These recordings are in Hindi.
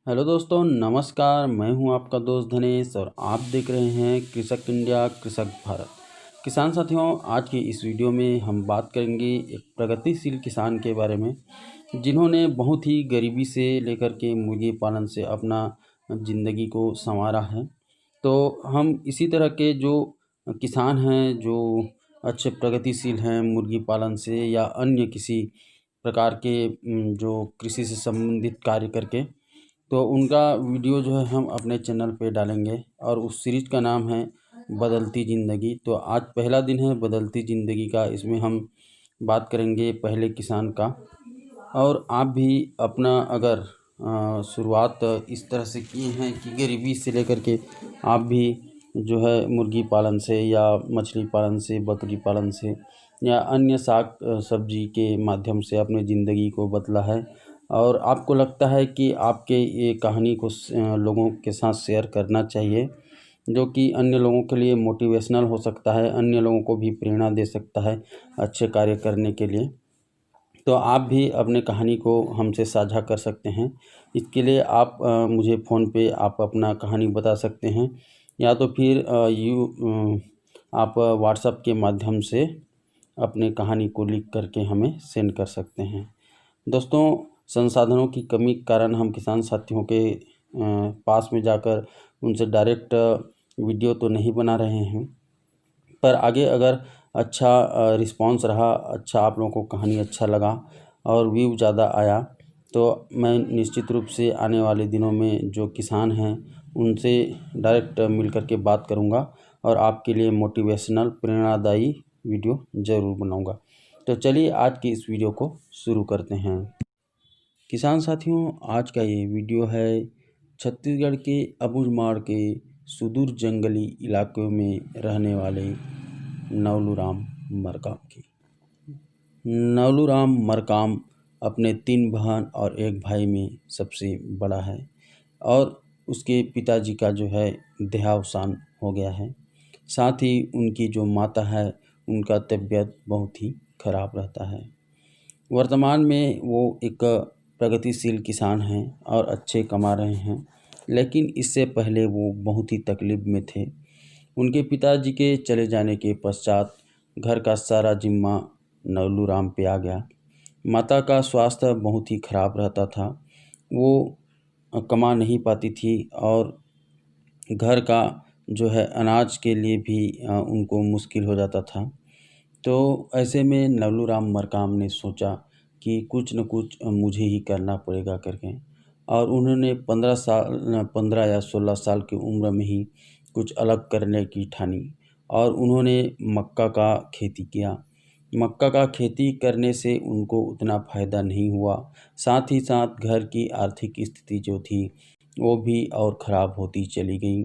हेलो दोस्तों, नमस्कार। मैं हूं आपका दोस्त धनेश और आप देख रहे हैं कृषक इंडिया कृषक भारत। किसान साथियों, आज की इस वीडियो में हम बात करेंगे एक प्रगतिशील किसान के बारे में जिन्होंने बहुत ही गरीबी से लेकर के मुर्गी पालन से अपना ज़िंदगी को संवारा है। तो हम इसी तरह के जो किसान हैं जो अच्छे प्रगतिशील हैं मुर्गी पालन से या अन्य किसी प्रकार के जो कृषि से संबंधित कार्य करके, तो उनका वीडियो जो है हम अपने चैनल पे डालेंगे और उस सीरीज़ का नाम है बदलती ज़िंदगी। तो आज पहला दिन है बदलती ज़िंदगी का। इसमें हम बात करेंगे पहले किसान का। और आप भी अपना अगर शुरुआत इस तरह से किए हैं कि गरीबी से लेकर के आप भी जो है मुर्गी पालन से या मछली पालन से, बकरी पालन से या अन्य साग सब्जी के माध्यम से अपने ज़िंदगी को बदला है और आपको लगता है कि आपके ये कहानी को लोगों के साथ शेयर करना चाहिए, जो कि अन्य लोगों के लिए मोटिवेशनल हो सकता है, अन्य लोगों को भी प्रेरणा दे सकता है अच्छे कार्य करने के लिए। तो आप भी अपने कहानी को हमसे साझा कर सकते हैं। इसके लिए आप मुझे फ़ोन पे आप अपना कहानी बता सकते हैं या तो फिर आप व्हाट्सएप के माध्यम से अपने कहानी को लिख करके हमें सेंड कर सकते हैं। दोस्तों, संसाधनों की कमी के कारण हम किसान साथियों के पास में जाकर उनसे डायरेक्ट वीडियो तो नहीं बना रहे हैं, पर आगे अगर अच्छा रिस्पांस रहा, अच्छा आप लोगों को कहानी अच्छा लगा और व्यू ज़्यादा आया, तो मैं निश्चित रूप से आने वाले दिनों में जो किसान हैं उनसे डायरेक्ट मिल कर के बात करूंगा और आपके लिए मोटिवेशनल प्रेरणादायी वीडियो ज़रूर बनाऊंगा। तो चलिए आज की इस वीडियो को शुरू करते हैं। किसान साथियों, आज का ये वीडियो है छत्तीसगढ़ के अबूझमाड़ के सुदूर जंगली इलाकों में रहने वाले नवलूराम मरकाम की। नवलूराम मरकाम अपने 3 बहन और 1 भाई में सबसे बड़ा है और उसके पिताजी का जो है देहावसान हो गया है। साथ ही उनकी जो माता है उनका तबीयत बहुत ही खराब रहता है। वर्तमान में वो एक प्रगतिशील किसान हैं और अच्छे कमा रहे हैं, लेकिन इससे पहले वो बहुत ही तकलीफ़ में थे। उनके पिताजी के चले जाने के पश्चात घर का सारा जिम्मा नवलूराम पे आ गया। माता का स्वास्थ्य बहुत ही खराब रहता था। वो कमा नहीं पाती थी और घर का जो है अनाज के लिए भी उनको मुश्किल हो जाता था। तो ऐसे में नवलूराम मरकाम ने सोचा कि कुछ न कुछ मुझे ही करना पड़ेगा करके, और उन्होंने 15 या 16 साल की उम्र में ही कुछ अलग करने की ठानी और उन्होंने मक्का का खेती किया। मक्का का खेती करने से उनको उतना फ़ायदा नहीं हुआ, साथ ही साथ घर की आर्थिक स्थिति जो थी वो भी और ख़राब होती चली गई।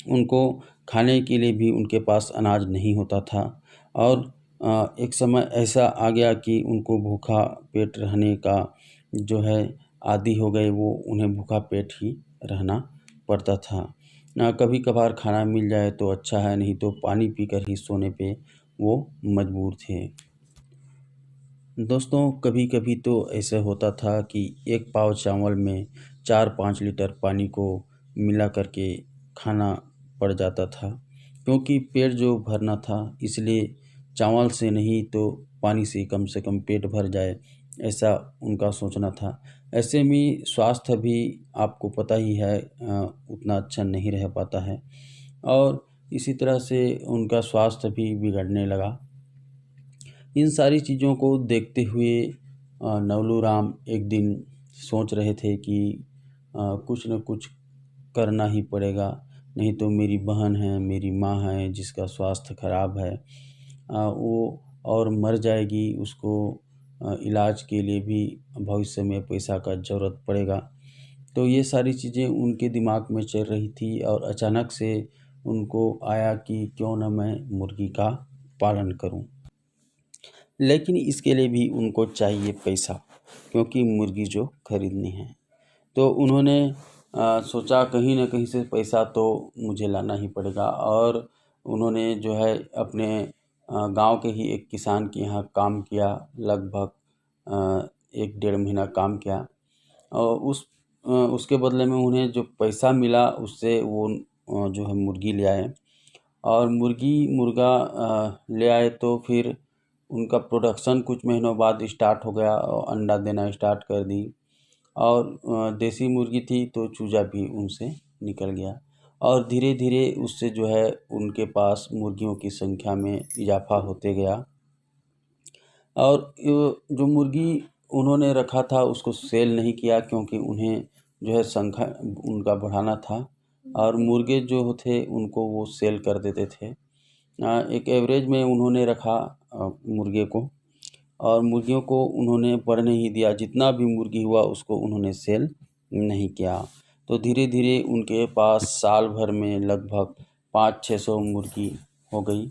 उनको खाने के लिए भी उनके पास अनाज नहीं होता था और एक समय ऐसा आ गया कि उनको भूखा पेट रहने का जो है आदी हो गए। वो उन्हें भूखा पेट ही रहना पड़ता था। कभी कभार खाना मिल जाए तो अच्छा है, नहीं तो पानी पीकर ही सोने पे वो मजबूर थे। दोस्तों, कभी कभी तो ऐसा होता था कि एक पाव चावल में 4-5 लीटर पानी को मिला करके खाना पड़ जाता था, क्योंकि पेट जो भरना था, इसलिए चावल से नहीं तो पानी से कम पेट भर जाए, ऐसा उनका सोचना था। ऐसे में स्वास्थ्य भी आपको पता ही है उतना अच्छा नहीं रह पाता है और इसी तरह से उनका स्वास्थ्य भी बिगड़ने लगा। इन सारी चीज़ों को देखते हुए नवलूराम एक दिन सोच रहे थे कि कुछ न कुछ करना ही पड़ेगा, नहीं तो मेरी बहन है, मेरी माँ है जिसका स्वास्थ्य खराब है, वो और मर जाएगी। उसको इलाज के लिए भी भविष्य में पैसा का ज़रूरत पड़ेगा। तो ये सारी चीज़ें उनके दिमाग में चल रही थी और अचानक से उनको आया कि क्यों न मैं मुर्गी का पालन करूं। लेकिन इसके लिए भी उनको चाहिए पैसा, क्योंकि मुर्गी जो खरीदनी है। तो उन्होंने सोचा कहीं ना कहीं से पैसा तो मुझे लाना ही पड़ेगा और उन्होंने जो है अपने गांव के ही एक किसान के यहाँ काम किया। लगभग 1-1.5 महीना काम किया और उस उसके बदले में उन्हें जो पैसा मिला उससे वो जो है मुर्गी ले आए और मुर्गा ले आए तो फिर उनका प्रोडक्शन कुछ महीनों बाद स्टार्ट हो गया और अंडा देना स्टार्ट कर दी और देसी मुर्गी थी तो चूजा भी उनसे निकल गया और धीरे धीरे उससे जो है उनके पास मुर्गियों की संख्या में इजाफा होते गया और जो मुर्गी उन्होंने रखा था उसको सेल नहीं किया क्योंकि उन्हें जो है संख्या उनका बढ़ाना था और मुर्गे जो थे उनको वो सेल कर देते थे। एक एवरेज में उन्होंने रखा मुर्गे को और मुर्गियों को उन्होंने बढ़ने ही दिया, जितना भी मुर्गी हुआ उसको उन्होंने सेल नहीं किया। तो धीरे धीरे उनके पास साल भर में लगभग 500-600 मुर्गी हो गई।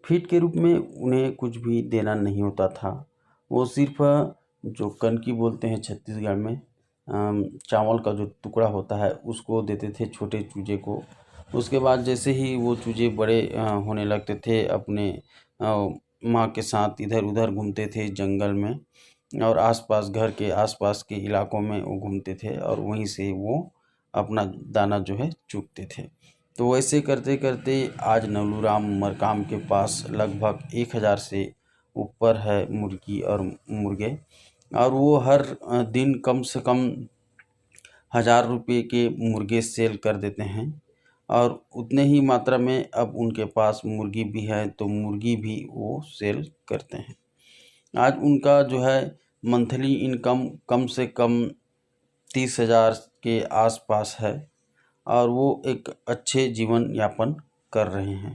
फीड के रूप में उन्हें कुछ भी देना नहीं होता था, वो सिर्फ जो कनकी बोलते हैं छत्तीसगढ़ में, चावल का जो टुकड़ा होता है उसको देते थे छोटे चूजे को। उसके बाद जैसे ही वो चूजे बड़े होने लगते थे, अपने माँ के साथ इधर उधर घूमते थे जंगल में और आसपास घर के आसपास के इलाकों में वो घूमते थे और वहीं से वो अपना दाना जो है चुगते थे। तो वैसे करते करते आज नवलूराम मरकाम के पास लगभग 1000 से ऊपर है मुर्गी और मुर्गे और वो हर दिन कम से कम 1000 रुपये के मुर्गे सेल कर देते हैं और उतने ही मात्रा में अब उनके पास मुर्गी भी है तो मुर्गी भी वो सेल करते हैं। आज उनका जो है मंथली इनकम कम से कम 30,000 के आसपास है और वो एक अच्छे जीवन यापन कर रहे हैं।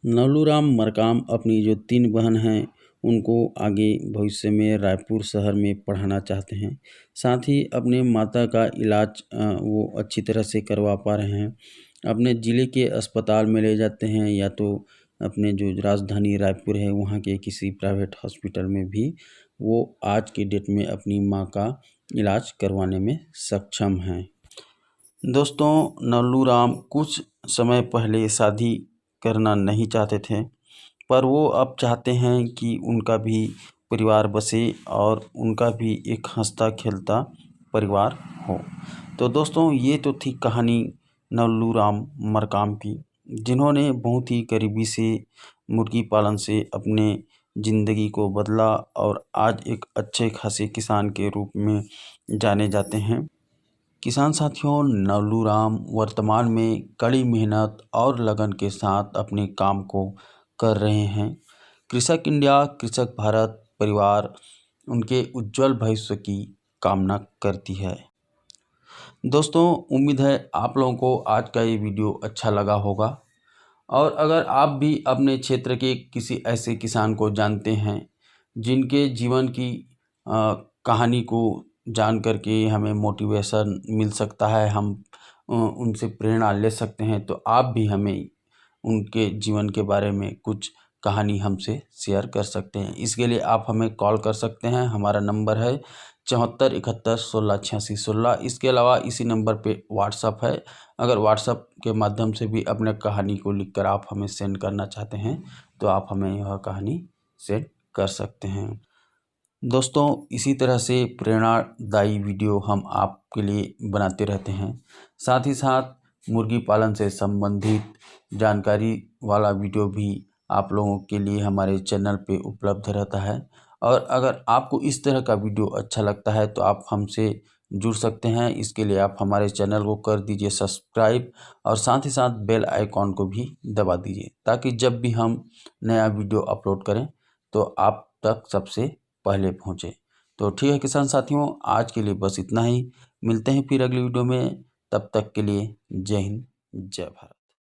नवलूराम मरकाम अपनी जो 3 बहन हैं उनको आगे भविष्य में रायपुर शहर में पढ़ाना चाहते हैं, साथ ही अपने माता का इलाज वो अच्छी तरह से करवा पा रहे हैं। अपने ज़िले के अस्पताल में ले जाते हैं या तो अपने जो राजधानी रायपुर है वहाँ के किसी प्राइवेट हॉस्पिटल में भी वो आज की डेट में अपनी माँ का इलाज करवाने में सक्षम हैं। दोस्तों, नवलूराम कुछ समय पहले शादी करना नहीं चाहते थे, पर वो अब चाहते हैं कि उनका भी परिवार बसे और उनका भी एक हंसता खेलता परिवार हो। तो दोस्तों, ये तो थी कहानी नवलूराम मरकाम की, जिन्होंने बहुत ही करीबी से मुर्गी पालन से अपने ज़िंदगी को बदला और आज एक अच्छे खासे किसान के रूप में जाने जाते हैं। किसान साथियों, नवलूराम वर्तमान में कड़ी मेहनत और लगन के साथ अपने काम को कर रहे हैं। कृषक इंडिया, कृषक भारत परिवार उनके उज्जवल भविष्य की कामना करती है। दोस्तों, उम्मीद है आप लोगों को आज का ये वीडियो अच्छा लगा होगा और अगर आप भी अपने क्षेत्र के किसी ऐसे किसान को जानते हैं जिनके जीवन की कहानी को जान कर के हमें मोटिवेशन मिल सकता है, हम उनसे प्रेरणा ले सकते हैं, तो आप भी हमें उनके जीवन के बारे में कुछ कहानी हमसे शेयर कर सकते हैं। इसके लिए आप हमें कॉल कर सकते हैं। हमारा नंबर है 74 71 16 86 16। इसके अलावा इसी नंबर पे व्हाट्सअप है। अगर व्हाट्सअप के माध्यम से भी अपने कहानी को लिखकर आप हमें सेंड करना चाहते हैं तो आप हमें यह कहानी सेंड कर सकते हैं। दोस्तों, इसी तरह से प्रेरणादायी वीडियो हम आपके लिए बनाते रहते हैं। साथ ही साथ मुर्गी पालन से संबंधित जानकारी वाला वीडियो भी आप लोगों के लिए हमारे चैनल पे उपलब्ध रहता है और अगर आपको इस तरह का वीडियो अच्छा लगता है तो आप हमसे जुड़ सकते हैं। इसके लिए आप हमारे चैनल को कर दीजिए सब्सक्राइब और साथ ही साथ बेल आइकॉन को भी दबा दीजिए ताकि जब भी हम नया वीडियो अपलोड करें तो आप तक सबसे पहले पहुँचे। तो ठीक है किसान साथियों, आज के लिए बस इतना ही। मिलते हैं फिर अगली वीडियो में, तब तक के लिए जय हिंद, जय भारत।